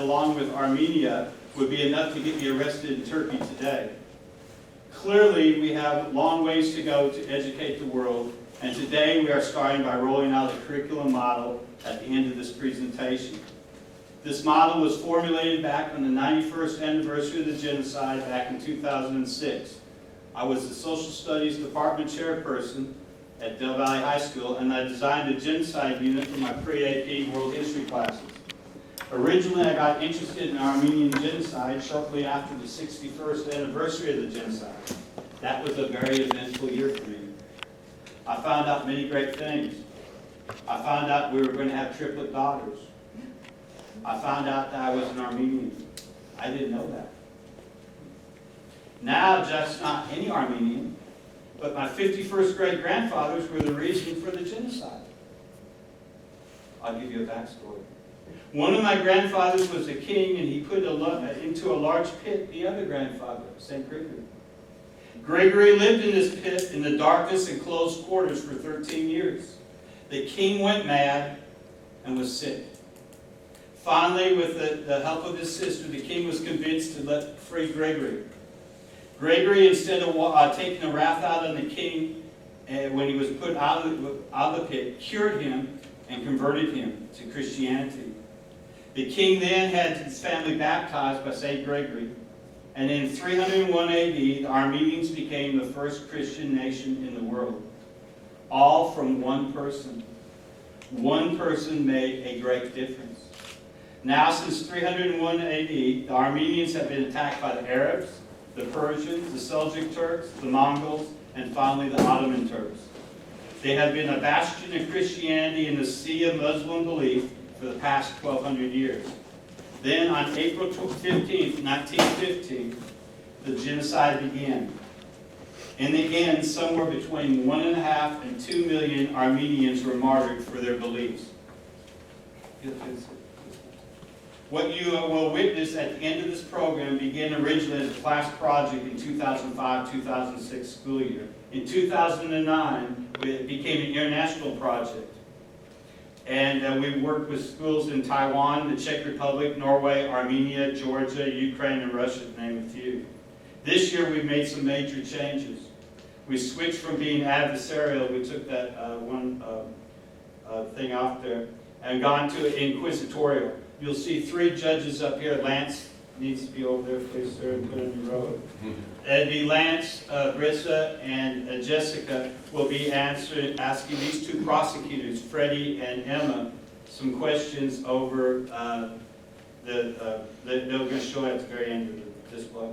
along with Armenia, would be enough to get me arrested in Turkey today. Clearly, we have long ways to go to educate the world, and today we are starting by rolling out a curriculum model at the end of this presentation. This model was formulated back on the 91st anniversary of the genocide back in 2006. I was the Social Studies Department chairperson at Del Valley High School, and I designed a genocide unit for my pre-AP world history classes. Originally, I got interested in Armenian genocide shortly after the 61st anniversary of the genocide. That was a very eventful year for me. I found out many great things. I found out we were going to have triplet daughters. I found out that I was an Armenian. I didn't know that. Now, just not any Armenian, but my 51st great-grandfathers were the reason for the genocide. I'll give you a backstory. One of my grandfathers was a king, and he put into a large pit the other grandfather, St. Gregory. Gregory lived in this pit in the darkness and closed quarters for 13 years. The king went mad and was sick. Finally, with the help of his sister, the king was convinced to let free Gregory. Gregory, instead of taking the wrath out on the king when he was put out of the pit, cured him and converted him to Christianity. The king then had his family baptized by St. Gregory, and in 301 AD, the Armenians became the first Christian nation in the world. All from one person. One person made a great difference. Now, since 301 AD, the Armenians have been attacked by the Arabs, the Persians, the Seljuk Turks, the Mongols, and finally the Ottoman Turks. They have been a bastion of Christianity in the sea of Muslim belief for the past 1,200 years. Then on April 15, 1915, the genocide began. In the end, somewhere between 1.5 and 2 million Armenians were martyred for their beliefs. What you will witness at the end of this program began originally as a class project in 2005-2006 school year. In 2009, it became an international project. And we worked with schools in Taiwan, the Czech Republic, Norway, Armenia, Georgia, Ukraine, and Russia, to name a few. This year, we've made some major changes. We switched from being adversarial, we took that one thing off there, and gone to inquisitorial. You'll see 3 judges up here. Lance needs to be over there, please, sir, and put in the row. It'd be Lance, Brissa, and Jessica will be asking these 2 prosecutors, Freddie and Emma, some questions over they're going to show at the very end of the display.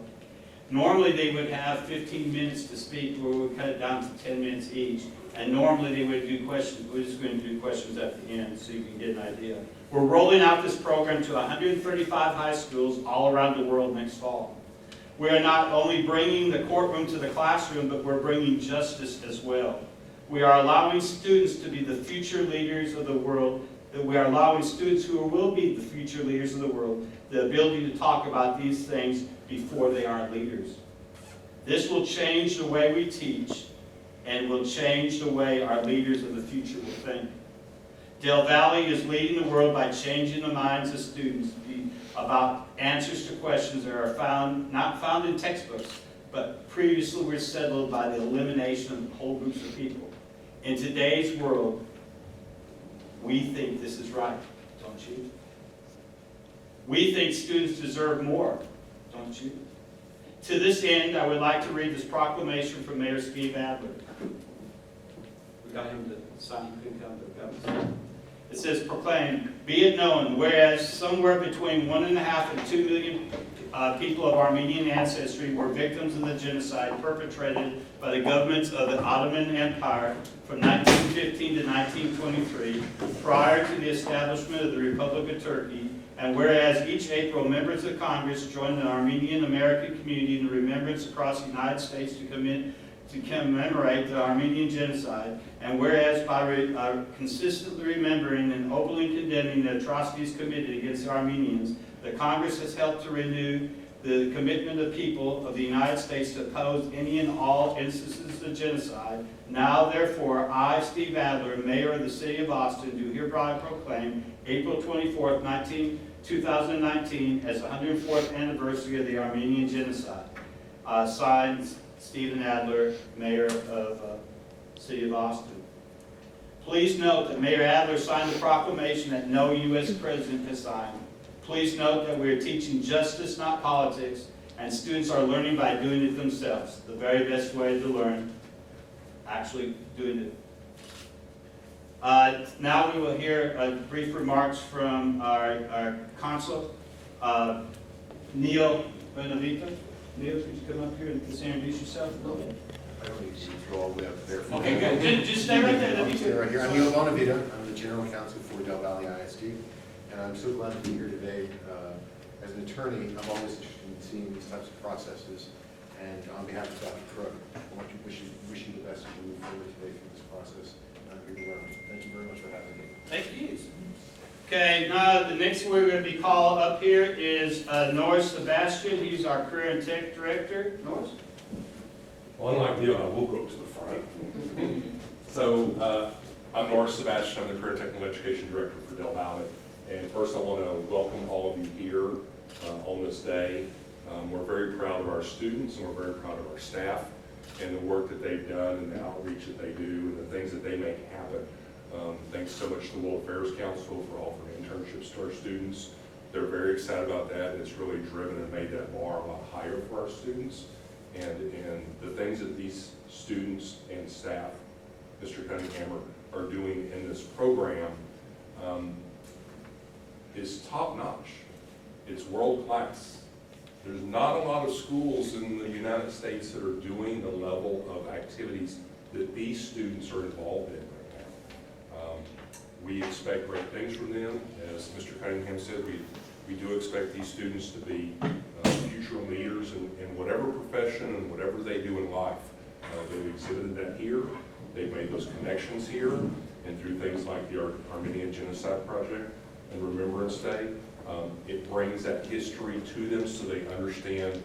Normally they would have 15 minutes to speak, where we would cut it down to 10 minutes each. And normally they would do questions. We're just going to do questions at the end so you can get an idea. We're rolling out this program to 135 high schools all around the world next fall. We are not only bringing the courtroom to the classroom, but we're bringing justice as well. We are allowing students to be the future leaders of the world. We are allowing students who will be the future leaders of the world the ability to talk about these things before they are leaders. This will change the way we teach and will change the way our leaders of the future will think. Del Valley is leading the world by changing the minds of students about answers to questions that are not found in textbooks, but previously were settled by the elimination of whole groups of people. In today's world, we think this is right, don't you? We think students deserve more, don't you? To this end, I would like to read this proclamation from Mayor Steve Adler. We got him to sign, he couldn't come to the It says, proclaim, be it known, whereas somewhere between 1.5 and 2 million people of Armenian ancestry were victims of the genocide perpetrated by the governments of the Ottoman Empire from 1915 to 1923, prior to the establishment of the Republic of Turkey, and whereas each April members of Congress join the Armenian American community in remembrance across the United States to commemorate the Armenian Genocide, and whereas by consistently remembering and openly condemning the atrocities committed against the Armenians, the Congress has helped to renew the commitment of people of the United States to oppose any and all instances of genocide. Now, therefore, I, Steve Adler, Mayor of the City of Austin, do hereby proclaim April 24th, 2019 as the 104th anniversary of the Armenian Genocide. Signed, Stephen Adler, Mayor of City of Austin. Please note that Mayor Adler signed a proclamation that no U.S. president has signed. Please note that we are teaching justice, not politics, and students are learning by doing it themselves. The very best way to learn, actually doing it. Now we will hear brief remarks from our consul, Neil Benavita. Neil, could you come up here and just introduce yourself a little bit? I don't need to go all the way up there. Okay, good. Just stay right there. I'll stay right here. I'm Neil Bonavita. I'm the General Counsel for Del Valle ISD, and I'm so glad to be here today. As an attorney, I'm always interested in seeing these types of processes, and on behalf of Dr. Crook, I want to wish you the best as we move forward today through this process. And I'm here to learn. Thank you very much for having me. Thank you. Okay, now the next we're going to be called up here is Norris Sebastian. He's our Career and Tech Director. Norris? Well, unlike Neil, I will go to the front. So, I'm Norris Sebastian. I'm the Career and Technical Education Director for Del Valle. And first, I want to welcome all of you here on this day. We're very proud of our students, and we're very proud of our staff and the work that they've done and the outreach that they do and the things that they make happen. Thanks so much to the World Affairs Council for offering internships to our students. They're very excited about that, and it's really driven and made that bar a lot higher for our students. And the things that these students and staff, Mr. Cunningham, are doing in this program is top-notch. It's world-class. There's not a lot of schools in the United States that are doing the level of activities that these students are involved in right now. We expect great things from them. As Mr. Cunningham said, we do expect these students to be future leaders in whatever profession and whatever they do in life. They've exhibited that here. They've made those connections here, and through things like the Armenian Genocide Project and Remembrance Day, it brings that history to them so they understand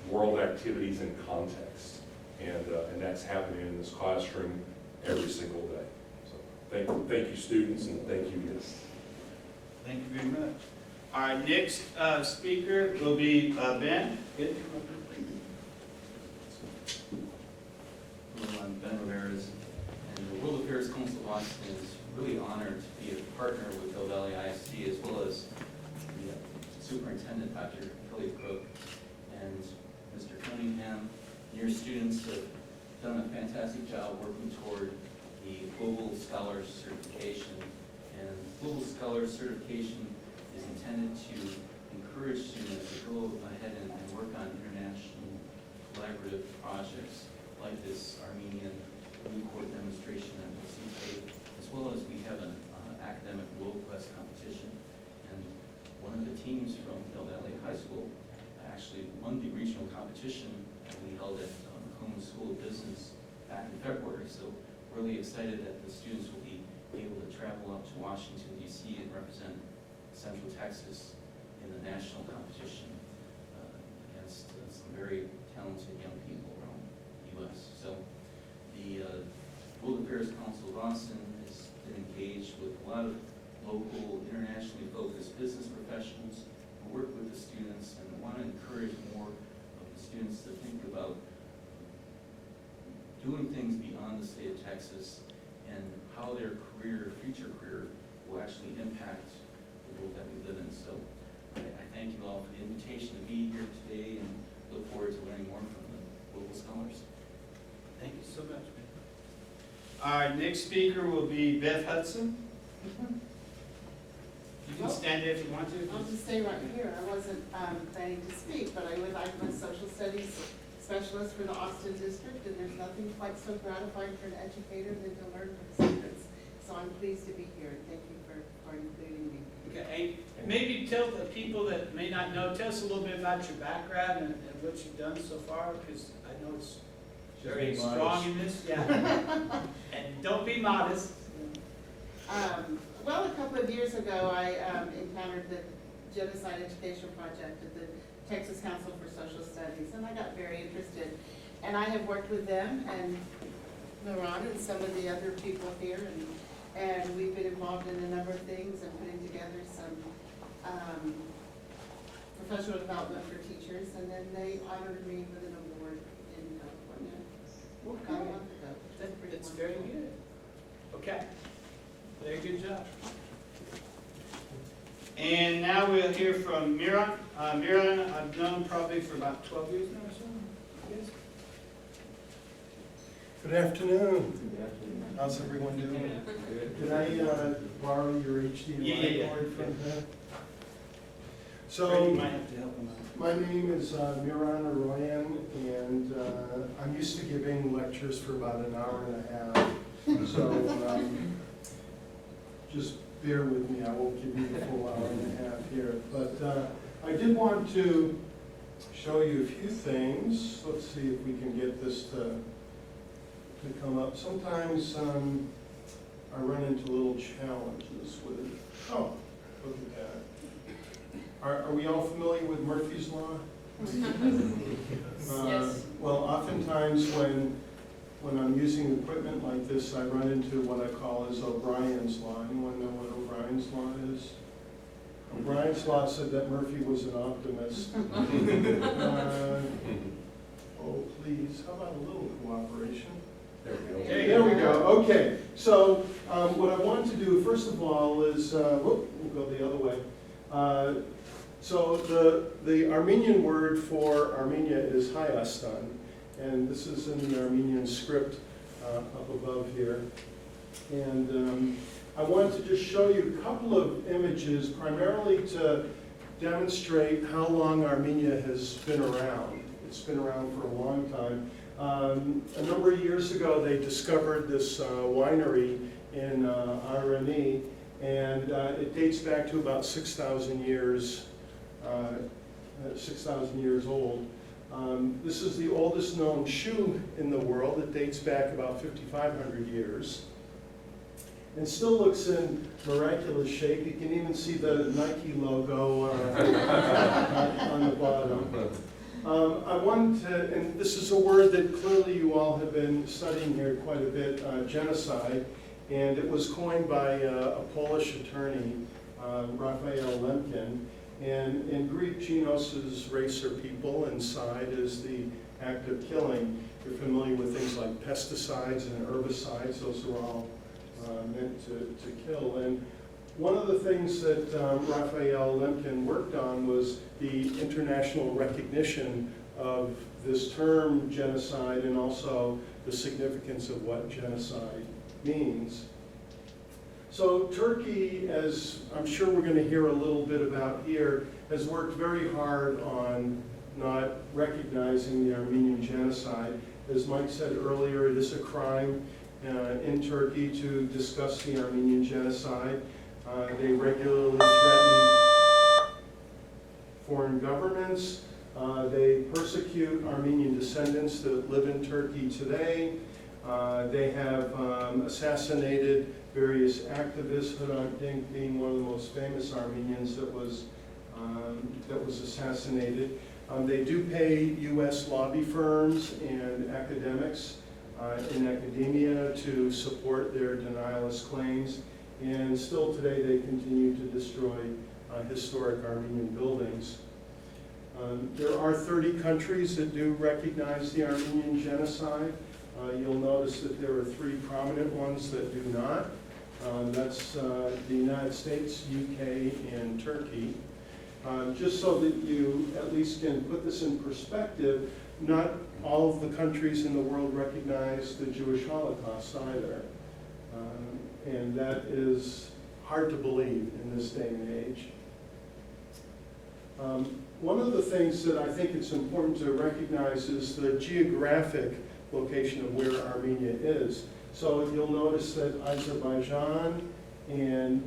world activities in context. And that's happening in this classroom every single day. So thank you students, and thank you, Miss. Thank you very much. Our next speaker will be Ben. Hello, I'm Ben Ramirez, and the World Affairs Council of Austin is really honored to be a partner with Del Valle ISD, as well as the Superintendent, Dr. Kelly Crook, and Mr. Cunningham. Your students have done a fantastic job working toward the Global Scholars Certification. And Global Scholars Certification is intended to encourage students to go ahead and work on international collaborative projects like this Armenian Court demonstration that we'll see today, as well as we have an academic world quest competition. And one of the teams from Del Valle High School actually won the regional competition that we held at Macomb School of Business back in February. So really excited that the students will be able to travel up to Washington, D.C. and represent Central Texas in the national competition against some very talented young people around the U.S. So the World Affairs Council of Austin has been engaged with a lot of local, internationally focused business professionals who work with the students and want to encourage more of the students to think about doing things beyond the state of Texas and how their future career will actually impact the world that we live in. So I thank you all for the invitation to be here today and look forward to learning more from the global scholars. Thank you so much, Ben. Our next speaker will be Beth Hudson. You can stand there if you want to. I'll just stay right here. I wasn't planning to speak, but I'm a social studies specialist for the Austin district, and there's nothing quite so gratifying for an educator than to learn from students. So I'm pleased to be here, and thank you for including me. Okay, maybe tell the people that may not know, tell us a little bit about your background and what you've done so far, because I know it's very strong in this. Yeah. And don't be modest. Well, a couple of years ago, I encountered the Genocide Education Project at the Texas Council for Social Studies, and I got very interested. And I have worked with them and Laron and some of the other people here, and we've been involved in a number of things and putting together some professional development for teachers, and then they honored me with an award in California about a month ago. That's very good. Okay. Very good job. And now we'll hear from Miran. Miran, I've known probably for about 12 years now or so. Yes. Good afternoon. How's everyone doing? Can I borrow your HDMI Yeah. cord from there? Fred, you So, might have to help him out. my name is Miran Aroyan, and I'm used to giving lectures for about an hour and a half. So, just bear with me, I won't give you the full hour and a half here. But I did want to show you a few things. Let's see if we can get this to come up. Sometimes I run into little challenges with, oh, look at that. Are we all familiar with Murphy's Law? Yes. Well, oftentimes when I'm using equipment like this, I run into what I call as O'Brien's Law. Anyone know what O'Brien's Law is? O'Brien's Law said that Murphy was an optimist. Oh, please, how about a little cooperation? There we go. There we go, okay. So what I want to do, first of all, is, we'll go the other way. So the Armenian word for Armenia is Hayastan, and this is in the Armenian script up above here. And I want to just show you a couple of images, primarily to demonstrate how long Armenia has been around. It's been around for a long time. A number of years ago, they discovered this winery in Ani, and it dates back to about 6,000 years, 6,000 years old. This is the oldest known shoe in the world. It dates back about 5,500 years. And still looks in miraculous shape. You can even see the Nike logo on the bottom. I wanted to, and this is a word that clearly you all have been studying here quite a bit, genocide, and it was coined by a Polish attorney, Raphael Lemkin, and in Greek, genos is race or people, and side is the act of killing. You're familiar with things like pesticides and herbicides, those are all meant to kill. And one of the things that Raphael Lemkin worked on was the international recognition of this term genocide and also the significance of what genocide means. So Turkey, as I'm sure we're going to hear a little bit about here, has worked very hard on not recognizing the Armenian genocide. As Mike said earlier, it is a crime in Turkey to discuss the Armenian genocide. They regularly threaten foreign governments. They persecute Armenian descendants that live in Turkey today. They have assassinated various activists, Hrant Dink being one of the most famous Armenians that was assassinated. They do pay U.S. lobby firms and academics in academia to support their denialist claims. And still today, they continue to destroy historic Armenian buildings. There are 30 countries that do recognize the Armenian genocide. You'll notice that there are 3 prominent ones that do not. That's the United States, UK, and Turkey. Just so that you at least can put this in perspective, not all of the countries in the world recognize the Jewish Holocaust either. And that is hard to believe in this day and age. One of the things that I think it's important to recognize is the geographic location of where Armenia is. So you'll notice that Azerbaijan and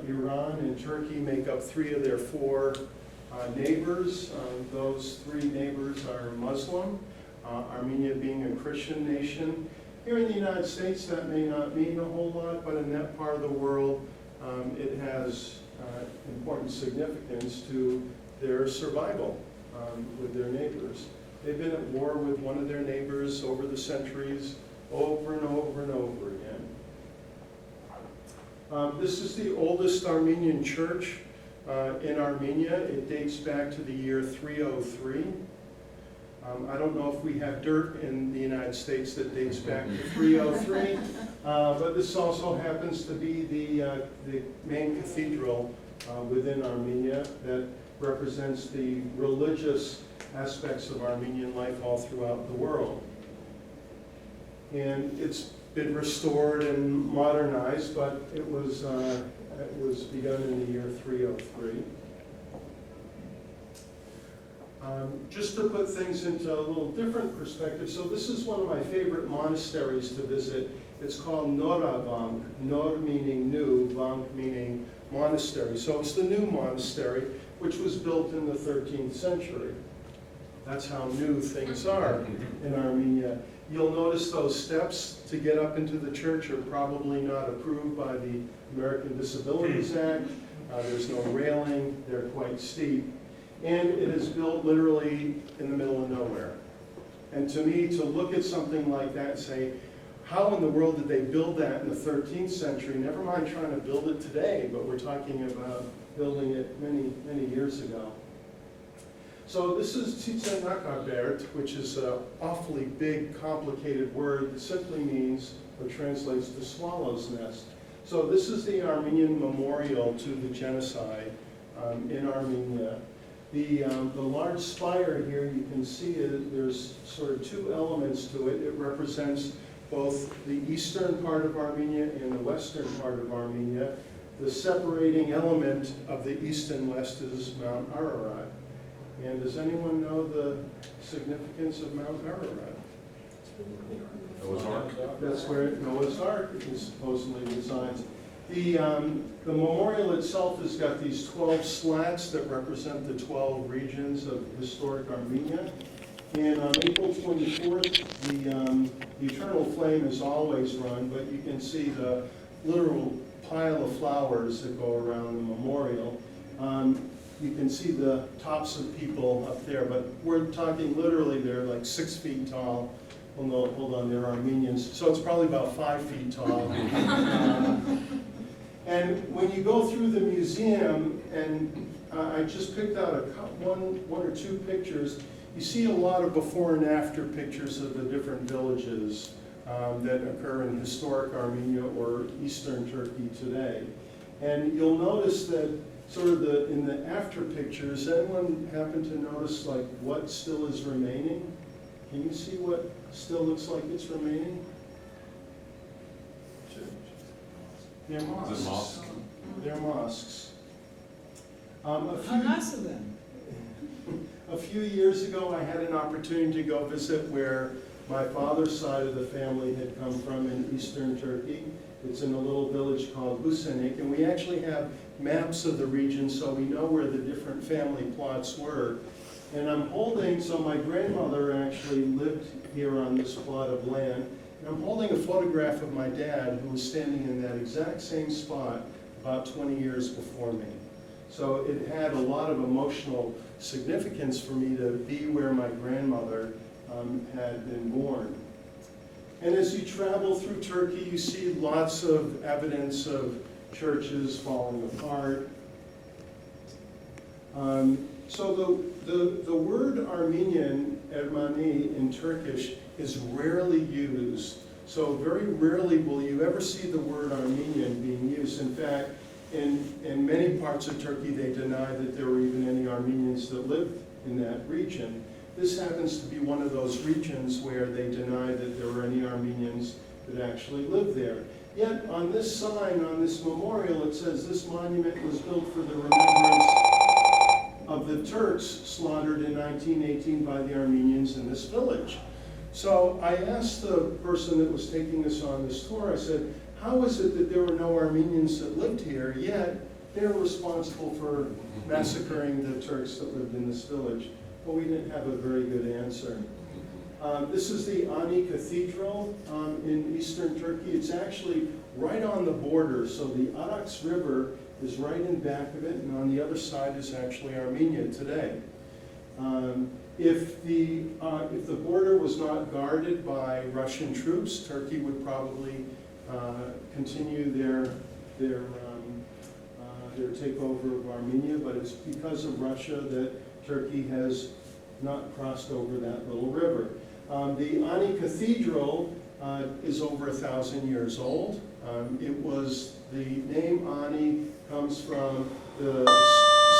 Iran and Turkey make up 3 of their 4 neighbors. Those 3 neighbors are Muslim, Armenia being a Christian nation. Here in the United States, that may not mean a whole lot, but in that part of the world, it has important significance to their survival with their neighbors. They've been at war with one of their neighbors over the centuries, over and over and over again. This is the oldest Armenian church in Armenia. It dates back to the year 303. I don't know if we have dirt in the United States that dates back to 303, but this also happens to be the main cathedral within Armenia that represents the religious aspects of Armenian life all throughout the world. And it's been restored and modernized, but it was begun in the year 303. Just to put things into a little different perspective, so this is one of my favorite monasteries to visit. It's called Noravank, Nor meaning new, Vank meaning monastery. So it's the new monastery, which was built in the 13th century. That's how new things are in Armenia. You'll notice those steps to get up into the church are probably not approved by the American Disabilities Act. There's no railing, they're quite steep. And it is built literally in the middle of nowhere. And to me, to look at something like that and say, how in the world did they build that in the 13th century? Never mind trying to build it today, but we're talking about building it many, many years ago. So this is Tsitsanakabert, which is an awfully big, complicated word that simply means, or translates to swallow's nest. So this is the Armenian memorial to the genocide in Armenia. The large spire here, you can see there's sort of two elements to it. It represents both the eastern part of Armenia and the western part of Armenia. The separating element of the east and west is Mount Ararat. And does anyone know the significance of Mount Ararat? Noah's Ark. That's where Noah's Ark supposedly resides. The memorial itself has got these 12 slats that represent the 12 regions of historic Armenia. And on April 24th, the eternal flame is always run, but you can see the literal pile of flowers that go around the memorial. You can see the tops of people up there, but we're talking literally they're like 6 feet tall. Well, no, hold on, they're Armenians, so it's probably about 5 feet tall. And when you go through the museum, and I just picked out one or two pictures, you see a lot of before and after pictures of the different villages that occur in historic Armenia or Eastern Turkey today. And you'll notice that sort of in the after pictures, anyone happen to notice like what still is remaining? Can you see what still looks like it's remaining? They're mosques. Is it mosque? They're mosques. How nice of them. A few years ago, I had an opportunity to go visit where my father's side of the family had come from in eastern Turkey. It's in a little village called Husenik, and we actually have maps of the region so we know where the different family plots were. And I'm holding, so my grandmother actually lived here on this plot of land, and I'm holding a photograph of my dad who was standing in that exact same spot about 20 years before me. So it had a lot of emotional significance for me to be where my grandmother had been born. And as you travel through Turkey, you see lots of evidence of churches falling apart. So the word Armenian, Ermeni, in Turkish is rarely used. So very rarely will you ever see the word Armenian being used. In fact, in many parts of Turkey, they deny that there were even any Armenians that lived in that region. This happens to be one of those regions where they deny that there were any Armenians that actually lived there. Yet on this sign, on this memorial, it says this monument was built for the remembrance of the Turks slaughtered in 1918 by the Armenians in this village. So I asked the person that was taking us on this tour, I said, how is it that there were no Armenians that lived here, yet they're responsible for massacring the Turks that lived in this village? Well, we didn't have a very good answer. This is the Ani Cathedral in eastern Turkey. It's actually right on the border, so the Arax River is right in back of it, and on the other side is actually Armenia today. If the border was not guarded by Russian troops, Turkey would probably continue their their takeover of Armenia, but it's because of Russia that Turkey has not crossed over that little river. The Ani Cathedral is over 1,000 years old. The name Ani comes from the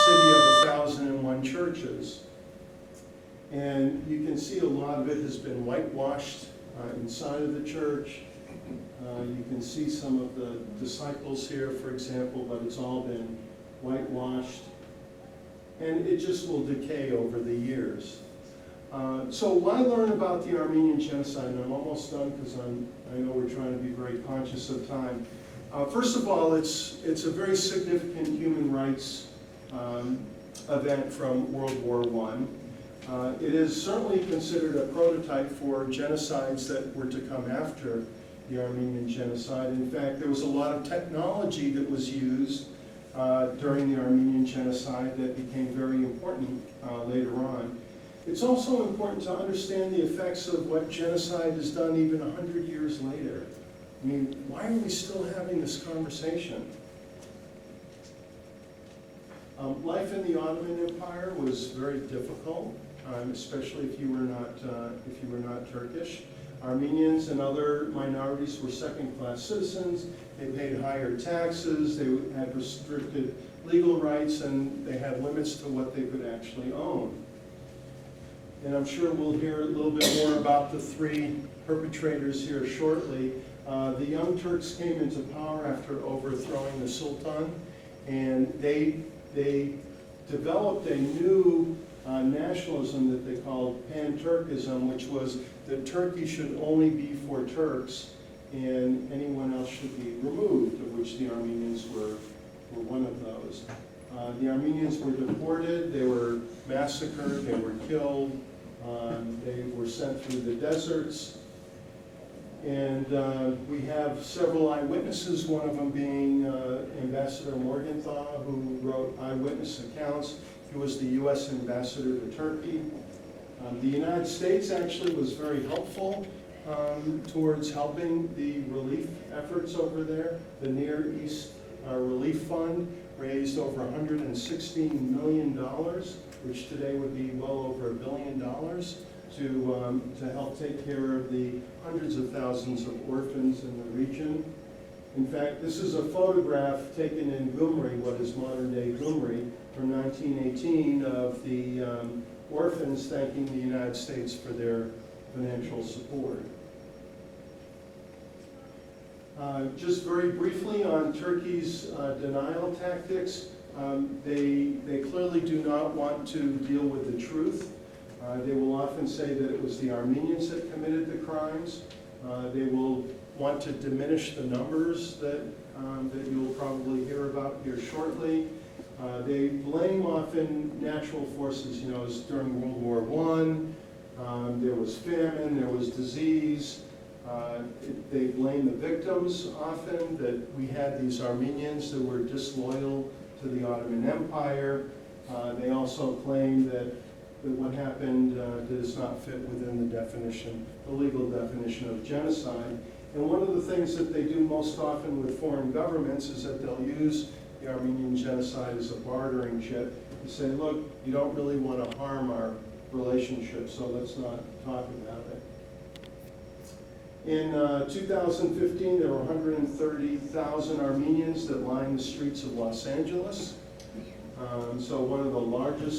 city of 1,001 churches. And you can see a lot of it has been whitewashed inside of the church. You can see some of the disciples here, for example, but it's all been whitewashed. And it just will decay over the years. So why learn about the Armenian Genocide? And I'm almost done because I know we're trying to be very conscious of time. First of all, it's a very significant human rights event from World War I. It is certainly considered a prototype for genocides that were to come after the Armenian Genocide. In fact, there was a lot of technology that was used during the Armenian Genocide that became very important later on. It's also important to understand the effects of what genocide has done even 100 years later. I mean, why are we still having this conversation? Life in the Ottoman Empire was very difficult, especially if you were not Turkish. Armenians and other minorities were second-class citizens. They paid higher taxes. They had restricted legal rights, and they had limits to what they could actually own. And I'm sure we'll hear a little bit more about the three perpetrators here shortly. The Young Turks came into power after overthrowing the Sultan, and they developed a new nationalism that they called Pan-Turkism, which was that Turkey should only be for Turks and anyone else should be removed, of which the Armenians were one of those. The Armenians were deported, they were massacred, they were killed, they were sent through the deserts. And we have several eyewitnesses, one of them being Ambassador Morgenthau, who wrote eyewitness accounts. He was the U.S. ambassador to Turkey. The United States actually was very helpful towards helping the relief efforts over there. The Near East Relief Fund raised over $116 million, which today would be well over $1 billion, to help take care of the hundreds of thousands of orphans in the region. In fact, this is a photograph taken in Gyumri, what is modern-day Gyumri, from 1918 of the orphans thanking the United States for their financial support. Just very briefly on Turkey's denial tactics, they clearly do not want to deal with the truth. They will often say that it was the Armenians that committed the crimes. They will want to diminish the numbers that you'll probably hear about here shortly. They blame often natural forces. You know, as during World War I, there was famine, there was disease. They blame the victims often, that we had these Armenians that were disloyal to the Ottoman Empire. They also claim that what happened does not fit within the legal definition of genocide. And one of the things that they do most often with foreign governments is that they'll use the Armenian genocide as a bartering chip to say, look, you don't really want to harm our relationship, so let's not talk about it. In 2015, there were 130,000 Armenians that lined the streets of Los Angeles. So one of the largest